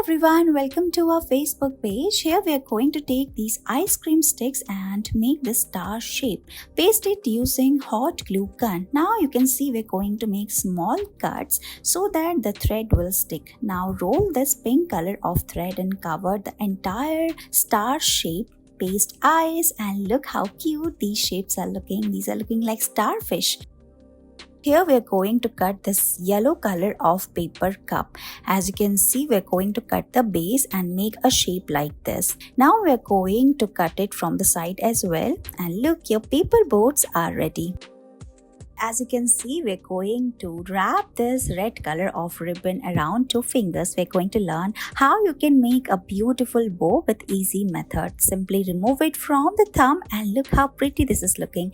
everyone, welcome to our Facebook page. Here we are going to take these ice cream sticks and make this star shape. Paste it using hot glue gun. Now you can see we're going to make small cuts so that the thread will stick. Now roll this pink color of thread and cover the entire star shape. Paste eyes and look how cute these shapes are looking. These are looking like starfish. Here we are going to cut this yellow color of paper cup. As you can see, we are going to cut the base and make a shape like this. Now we are going to cut it from the side as well. And look, your paper boats are ready. As you can see, we're going to wrap this red color of ribbon around 2 fingers. We're going to learn how you can make a beautiful bow with easy method. Simply remove it from the thumb and look how pretty this is looking.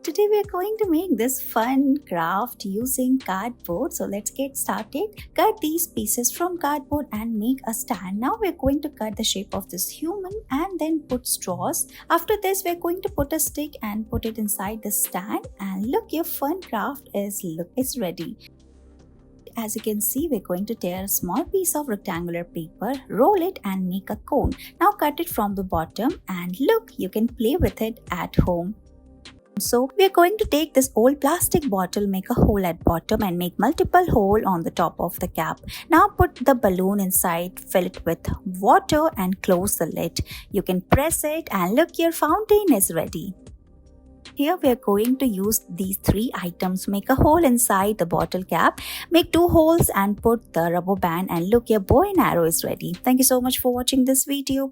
Today we are going to make this fun craft using cardboard. So let's get started. Cut these pieces from cardboard and make a stand. Now we're going to cut the shape of this human and then put straws. After this we're going to put a stick and put it inside the stand. And look, your fun craft is ready. As you can see, we're going to tear a small piece of rectangular paper, roll it and make a cone. Now cut it from the bottom and look, you can play with it at home. So we are going to take this old plastic bottle, make a hole at bottom and make multiple holes on the top of the cap. Now put the balloon inside, fill it with water and close the lid. You can press it and look, your fountain is ready. Here we are going to use these 3 items. Make a hole inside the bottle cap, make 2 holes and put the rubber band and look, your bow and arrow is ready. Thank you so much for watching this video.